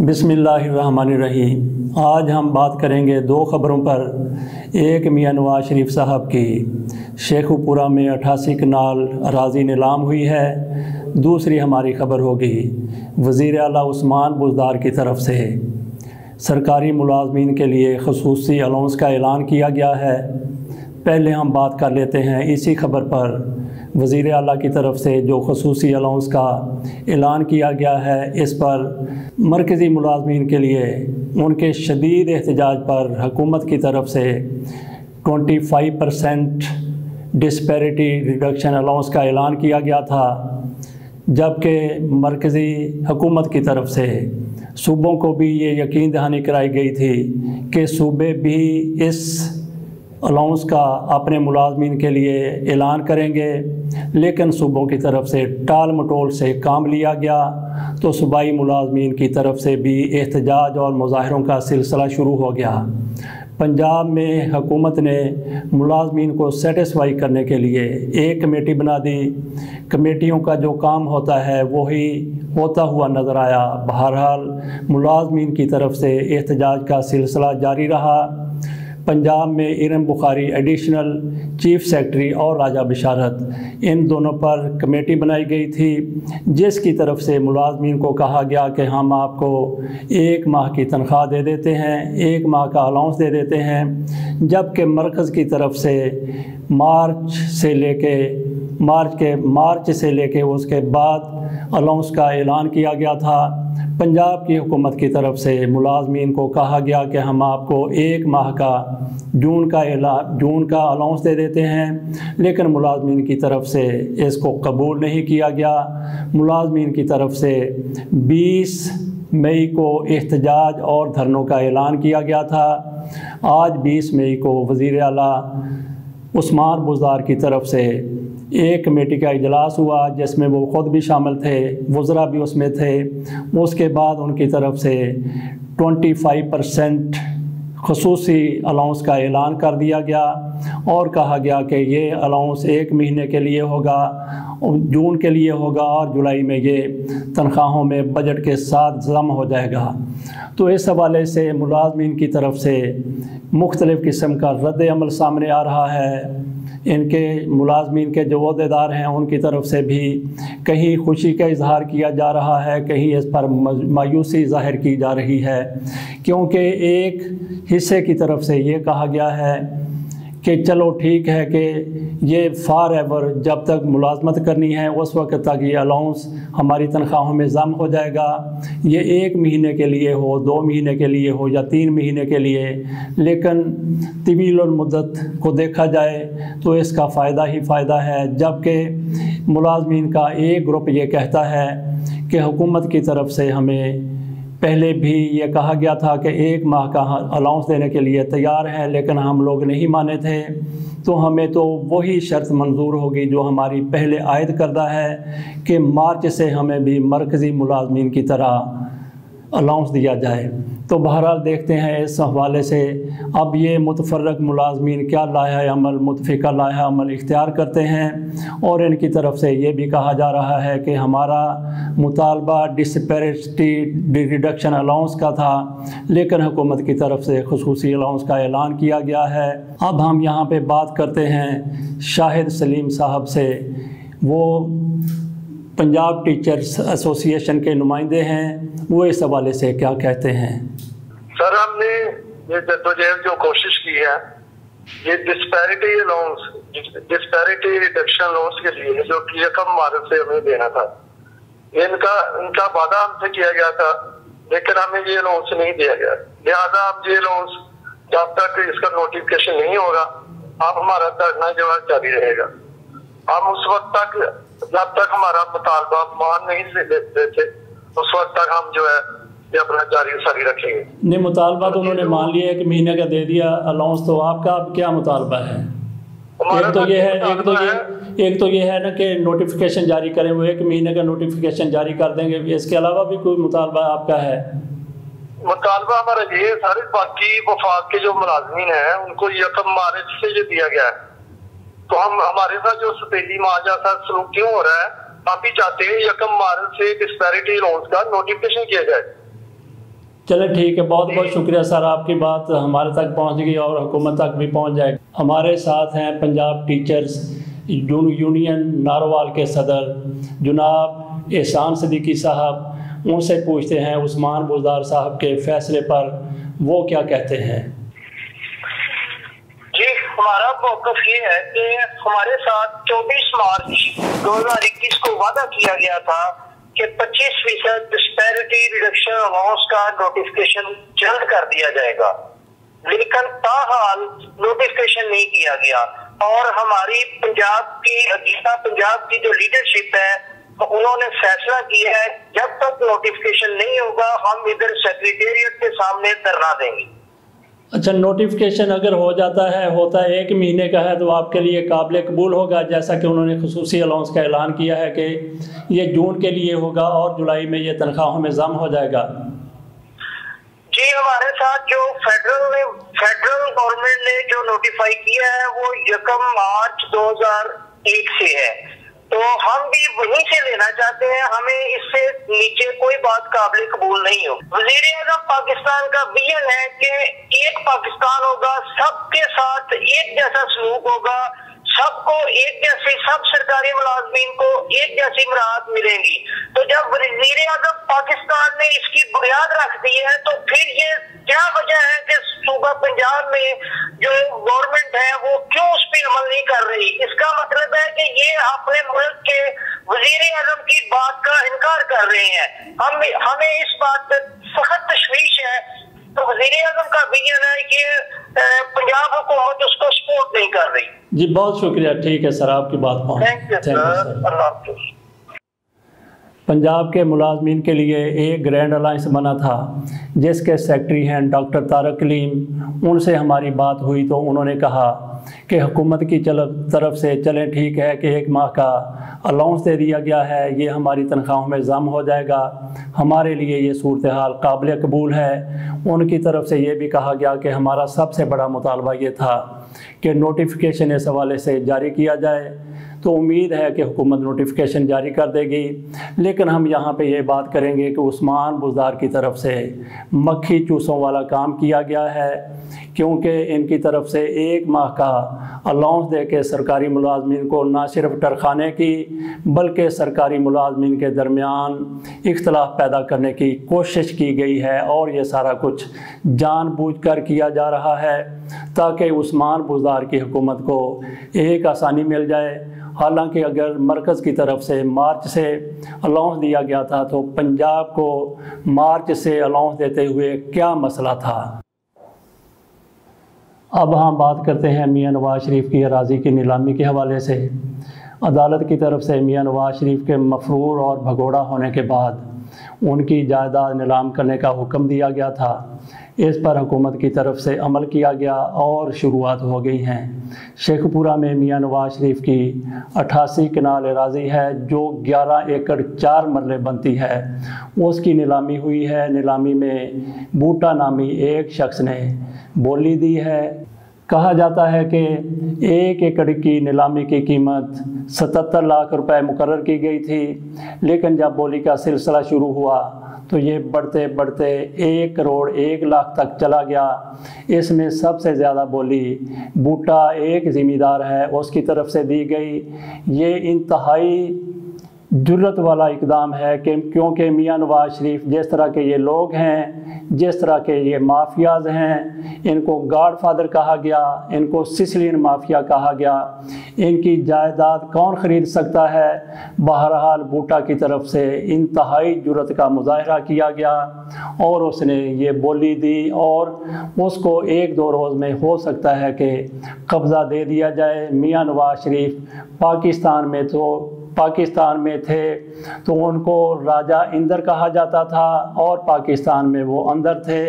बिस्मिल्लाहिर्रहमानिर्रहीम। आज हम बात करेंगे दो ख़बरों पर। एक मियां नवाज शरीफ साहब की शेखुपुरा में 88 कनाल अराज़ी नीलाम हुई है। दूसरी हमारी ख़बर होगी वज़ीर आला उस्मान बुज़दार की तरफ से सरकारी मुलाज़मीन के लिए ख़ुसूसी अलाउंस का ऐलान किया गया है। पहले हम बात कर लेते हैं इसी खबर पर। वज़ीर आला की तरफ से जो ख़ुसूसी अलाउंस का ऐलान किया गया है, इस पर मरकज़ी मुलाज़मीन के लिए उनके शदीद एहतजाज पर हुकूमत की तरफ से 25% डिस्पैरिटी रिडक्शन अलाउंस का ऐलान किया गया था, जबकि मरकज़ी हुकूमत की तरफ से सूबों को भी ये यकीन दहानी कराई गई थी कि सूबे भी इस अलाउंस का अपने मुलाज़मीन के लिए ऐलान करेंगे, लेकिन सूबों की तरफ से टाल मटोल से काम लिया गया। तो सूबाई मुलाज़मीन की तरफ से भी एहतजाज और मुज़ाहरों का सिलसिला शुरू हो गया। पंजाब में हुकूमत ने मुलाज़मीन को सेटिस्फाई करने के लिए एक कमेटी बना दी। कमेटियों का जो काम होता है वही होता हुआ नज़र आया। बहरहाल मुलाज़मीन की तरफ से एहतजाज का सिलसिला जारी रहा। पंजाब में Iram Bukhari additional chief secretary और राजा बिशारत, इन दोनों पर कमेटी बनाई गई थी, जिसकी तरफ से मुलाज़मीन को कहा गया कि हम आपको 1 माह की तनख्वाह दे देते हैं, 1 माह का अलाउंस दे देते हैं। जबकि मरकज़ की तरफ से मार्च से लेके उसके बाद अलाउंस का ऐलान किया गया था। पंजाब की हुकूमत की तरफ से मुलाज़मीन को कहा गया कि हम आपको 1 माह का जून का अलाउंस दे देते हैं, लेकिन मुलाज़मीन की तरफ से इसको कबूल नहीं किया गया। मुलाज़मीन की तरफ से 20 मई को एहतजाज और धरनों का ऐलान किया गया था। आज 20 मई को वज़ीर आला उस्मान बुज़दार की तरफ से एक कमेटी का इजलास हुआ, जिसमें वो ख़ुद भी शामिल थे, वज़रा भी उसमें थे। उसके बाद उनकी तरफ से 25% ख़ुसूसी अलाउंस का ऐलान कर दिया गया और कहा गया कि ये अलाउंस 1 महीने के लिए होगा, जून के लिए होगा और जुलाई में ये तनख्वाहों में बजट के साथ जमा हो जाएगा। तो इस हवाले से मुलाज़मीन की तरफ से मुख्तलिफ़ किस्म का रद्द अमल सामने आ रहा है। इनके मुलाज़मीन के जो अहदेदार हैं उनकी तरफ से भी कहीं खुशी का इजहार किया जा रहा है, कहीं इस पर मायूसी ज़ाहिर की जा रही है, क्योंकि एक हिस्से की तरफ से ये कहा गया है कि चलो ठीक है कि ये फॉर एवर जब तक मुलाजमत करनी है उस वक्त तक ये अलाउंस हमारी तनख्वाहों में जम हो जाएगा। ये 1 महीने के लिए हो, 2 महीने के लिए हो या 3 महीने के लिए, लेकिन तवील मुद्दत को देखा जाए तो इसका फ़ायदा ही फ़ायदा है। जबकि मुलाजमीन का एक ग्रुप ये कहता है कि हुकूमत की तरफ से हमें पहले भी ये कहा गया था कि 1 माह का अलाउंस देने के लिए तैयार हैं, लेकिन हम लोग नहीं माने थे, तो हमें तो वही शर्त मंजूर होगी जो हमारी पहले आयद करदा है कि मार्च से हमें भी मरकज़ी मुलाज़मीन की तरह अलाउंस दिया जाए। तो बहरहाल देखते हैं इस हवाले से अब ये मुतफर्रक मुलाज़मीन क्या लाया अमल, मुतफ़िका लाया अमल इख्तियार करते हैं। और इनकी तरफ से ये भी कहा जा रहा है कि हमारा मुतालबा डिस्पैरिटी रिडक्शन अलाउंस का था, लेकिन हुकूमत की तरफ से ख़ुसूसी अलाउंस का ऐलान किया गया है। अब हम यहाँ पे बात करते हैं शाहिद सलीम साहब से। वो पंजाब टीचर्स एसोसिएशन के नुमाइंदे हैं, वो इस हवाले से क्या कहते हैं। सर, हमने ये जद्दोजहद जो कोशिश की है, ये डिस्पैरिटी रिडक्शन अलाउंस के लिए जो कि 1 मार्च से हमें देना था, इनका वादा हमसे किया गया था, लेकिन हमें ये अलाउंस नहीं दिया गया। लिहाजा अब ये अलाउंस जब तक इसका नोटिफिकेशन नहीं होगा, अब हमारा धरना जो है जारी रहेगा। हम उस वक्त तक जब तक हमारा मुतालबा मान नहीं देते थे, उस वक्त तक हम जो है ये अपना जारी रखेंगे। नहीं, मुतालबा तो उन्होंने मान लिया 1 महीने का दे दिया अलाउंस, तो आपका अब क्या मुतालबा है? एक तो ये है ना कि नोटिफिकेशन जारी करें, वो 1 महीने का नोटिफिकेशन जारी कर देंगे। इसके अलावा भी कोई मुतालबा आपका है? मुतालबा हमारा ये सारे बाकी वफाक के जो मुलाजमीन हैं उनको 1 मार्च से जो दिया गया है, तो हम हमारे साथ जो सतेली माजा साथ सलूक क्यों हो रहा है, आप ही चाहते हैं 1 मार्च से डिस्पैरिटी अलाउंस का नोटिफिकेशन किया जाए। चले ठीक है, बहुत बहुत शुक्रिया सर, आपकी बात हमारे तक पहुंच गई और हुकूमत तक भी पहुंच जाएगी। हमारे साथ हैं पंजाब टीचर्स यूनियन नारोवाल के सदर जनाब एहसान सिद्दीकी साहब। उनसे पूछते हैं उस्मान बुज़दार साहब के फैसले पर वो क्या कहते हैं। जी, हमारा मौक़िफ़ ये है कि हमारे साथ 24 मार्च 2021 को वादा किया गया था कि 25% डिस्पैरिटी रिडक्शन अलाउंस का नोटिफिकेशन जल्द कर दिया जाएगा, लेकिन ताहाल नोटिफिकेशन नहीं किया गया। और हमारी पंजाब की जो लीडरशिप है उन्होंने फैसला किया है जब तक नोटिफिकेशन नहीं होगा हम इधर सेक्रेटेरिएट के सामने धरना देंगे। अच्छा, नोटिफिकेशन अगर होता है 1 महीने का है तो आपके लिए काबिल कबूल होगा, जैसा कि उन्होंने खुसूसी अलाउंस का ऐलान किया है कि ये जून के लिए होगा और जुलाई में ये तनख्वाहों में ज़म हो जाएगा। जी, हमारे साथ जो फेडरल गवर्नमेंट ने जो नोटिफाई किया है वो 1 मार्च 2001 से है, तो हम भी वहीं से लेना चाहते हैं। हमें इससे नीचे कोई बात काबिल कबूल नहीं हो। वज़ीर-ए-आज़म पाकिस्तान का विजन है कि एक पाकिस्तान होगा, सबके साथ एक जैसा सलूक होगा, सबको एक जैसी, सब सरकारी मुलाजमीन को एक जैसी मराहत मिलेंगी। तो जब वज़ीर-ए-आज़म पाकिस्तान ने इसकी बुनियाद रख दी है तो फिर ये क्या वजह है कि सूबा पंजाब में जो गवर्नमेंट है वो क्यों उस पर अमल नहीं कर रही। इसका मतलब है कि ये अपने मुल्क के वज़ीर-ए-आज़म की बात का इनकार कर रहे हैं। हमें इस बात पर सख्त तशवीश है। तो वज़ीर-ए-आज़म का विजन है कि पंजाब हुकूमत उसको सपोर्ट नहीं कर रही। जी, बहुत शुक्रिया, ठीक है सर, आपकी बात पहुंच। थैंक यू सर, अल्लाह हाफ़िज़। पंजाब के मुलाजमीन के लिए एक ग्रैंड अलायंस बना था जिसके सेक्रेटरी हैं डॉक्टर तारक कलीम। उनसे हमारी बात हुई तो उन्होंने कहा कि हुकूमत की तरफ से चलें ठीक है कि 1 माह का अलाउंस दे दिया गया है, ये हमारी तनख्वाहों में ज़म हो जाएगा, हमारे लिए ये सूरत हाल काबिल कबूल है। उनकी तरफ से ये भी कहा गया कि हमारा सबसे बड़ा मुतालबा ये था कि नोटिफिकेशन इस हवाले से जारी किया जाए। तो उम्मीद है कि हुकूमत नोटिफिकेशन जारी कर देगी, लेकिन हम यहाँ पे ये बात करेंगे कि उस्मान बुज़दार की तरफ से मक्खी चूसों वाला काम किया गया है, क्योंकि इनकी तरफ से 1 माह का अलाउंस दे के सरकारी मुलाजमीन को ना सिर्फ टरखाने की बल्कि सरकारी मुलाजमीन के दरमियान इख्तलाफ पैदा करने की कोशिश की गई है। और ये सारा कुछ जानबूझकर किया जा रहा है ताकि उस्मान बुज़दार की हुकूमत को एक आसानी मिल जाए। हालांकि अगर मरकज़ की तरफ से मार्च से अलाउंस दिया गया था तो पंजाब को मार्च से अलाउंस देते हुए क्या मसला था। अब हम बात करते हैं मियां नवाज शरीफ की अराज़ी की नीलामी के हवाले से। अदालत की तरफ से मियां नवाज शरीफ के मफरूर और भगोड़ा होने के बाद उनकी जायदाद नीलाम करने का हुक्म दिया गया था। इस पर हुकूमत की तरफ से अमल किया गया और शुरुआत हो गई हैं। शेखपुरा में मियां नवाज शरीफ की 88 कनाल अराज़ी है जो 11 एकड़ 4 मरले बनती है, उसकी नीलामी हुई है। नीलामी में बूटा नामी एक शख्स ने बोली दी है। कहा जाता है कि 1 एकड़ की नीलामी की कीमत 77 लाख रुपए मुकर्रर की गई थी, लेकिन जब बोली का सिलसिला शुरू हुआ तो ये बढ़ते बढ़ते 1 करोड़ 1 लाख तक चला गया। इसमें सबसे ज़्यादा बोली बूटा एक ज़िम्मेदार है उसकी तरफ से दी गई। ये इंतहाई जुर्रत वाला इकदाम है कि क्योंकि मियां नवाज शरीफ जिस तरह के ये लोग हैं, जिस तरह के ये माफियाज हैं, इनको गॉड फादर कहा गया, इनको सिसिलियन माफिया कहा गया, इनकी जायदाद कौन ख़रीद सकता है। बहरहाल बूटा की तरफ से इंतहाई जुर्रत का मुजाहरा किया गया और उसने ये बोली दी और उसको 1-2 रोज़ में हो सकता है कि कब्ज़ा दे दिया जाए। मियां नवाज शरीफ पाकिस्तान में थे तो उनको राजा इंदर कहा जाता था और पाकिस्तान में वो अंदर थे।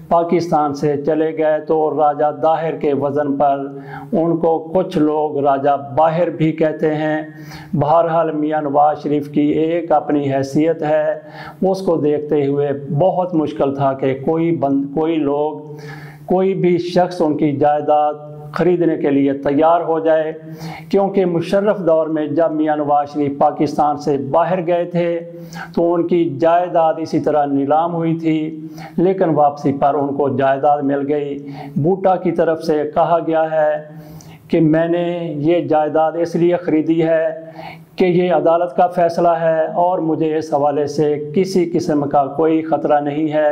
पाकिस्तान से चले गए तो राजा दाहिर के वज़न पर उनको कुछ लोग राजा बाहिर भी कहते हैं। बहरहाल मियां नवाज शरीफ की एक अपनी हैसियत है, उसको देखते हुए बहुत मुश्किल था कि कोई भी शख्स उनकी जायदाद ख़रीदने के लिए तैयार हो जाए, क्योंकि मुशर्रफ दौर में जब मियाँ नवाज शरीफ पाकिस्तान से बाहर गए थे तो उनकी जायदाद इसी तरह नीलाम हुई थी, लेकिन वापसी पर उनको जायदाद मिल गई। भुट्टो की तरफ से कहा गया है कि मैंने ये जायदाद इसलिए ख़रीदी है कि ये अदालत का फ़ैसला है और मुझे इस हवाले से किसी किस्म का कोई ख़तरा नहीं है।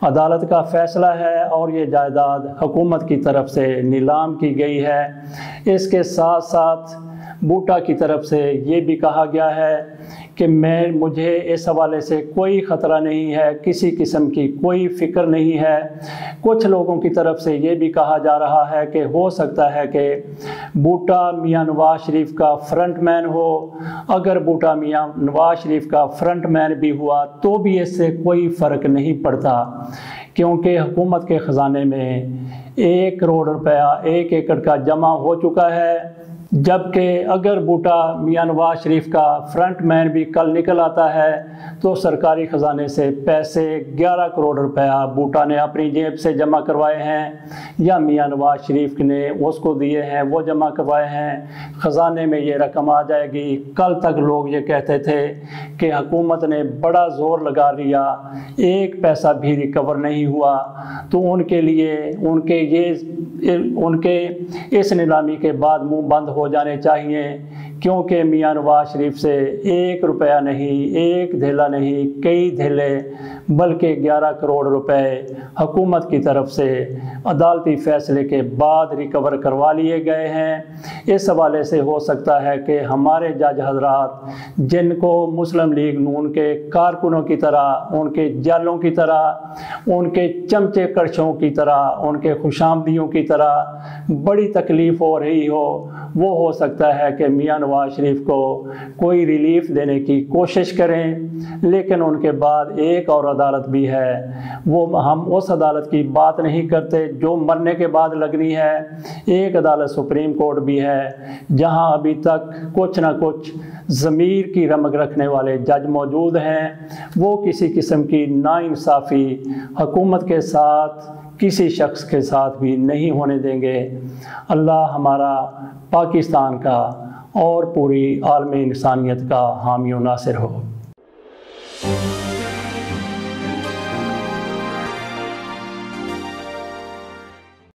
अदालत का फ़ैसला है और ये जायदाद हुकूमत की तरफ से नीलाम की गई है। इसके साथ साथ भुट्टो की तरफ से ये भी कहा गया है कि मुझे इस हवाले से कोई ख़तरा नहीं है, किसी किस्म की कोई फ़िक्र नहीं है। कुछ लोगों की तरफ से ये भी कहा जा रहा है कि हो सकता है कि भुट्टो मियाँ नवाज शरीफ का फ्रंट मैन हो। अगर भुट्टो मियाँ नवाज शरीफ का फ्रंट मैन भी हुआ तो भी इससे कोई फ़र्क नहीं पड़ता, क्योंकि हुकूमत के ख़जाने में 1 करोड़ रुपया 1 एकड़ का जमा हो चुका है। जबकि अगर भुट्टो मियाँ नवाज शरीफ का फ्रंट मैन भी कल निकल आता है तो सरकारी ख़जाने से पैसे 11 करोड़ रुपया भुट्टो ने अपनी जेब से जमा करवाए हैं या मियाँ नवाज शरीफ ने उसको दिए हैं, वो जमा करवाए हैं। ख़जाने में ये रकम आ जाएगी। कल तक लोग ये कहते थे कि हुकूमत ने बड़ा ज़ोर लगा लिया, 1 पैसा भी रिकवर नहीं हुआ। तो उनके लिए उनके इस नीलामी के बाद मुँह बंद हो जाने चाहिए, क्योंकि मियाँ नवाज शरीफ से 1 रुपया नहीं, 1 धेला नहीं, कई धेले बल्कि 11 करोड़ रुपए हुकूमत की तरफ से अदालती फ़ैसले के बाद रिकवर करवा लिए गए हैं। इस हवाले से हो सकता है कि हमारे जज हजरात, जिनको मुस्लिम लीग नून के कारकुनों की तरह, उनके जालों की तरह, उनके चमचे कड़छों की तरह, उनके खुशामदियों की तरह बड़ी तकलीफ़ हो रही हो सकता है कि मियाँ नवाज शरीफ को कोई रिलीफ देने की कोशिश करें। लेकिन उनके बाद एक और अदालत भी है, वो हम उस अदालत की बात नहीं करते जो मरने के बाद लगनी है। एक अदालत सुप्रीम कोर्ट भी है जहां अभी तक कुछ ना कुछ ज़मीर की रमक रखने वाले जज मौजूद हैं। वो किसी किस्म की नाइंसाफ़ी हुकूमत के साथ, किसी शख्स के साथ भी नहीं होने देंगे। अल्लाह हमारा, पाकिस्तान का और पूरी आलमी इंसानियत का हामी व नासिर हो।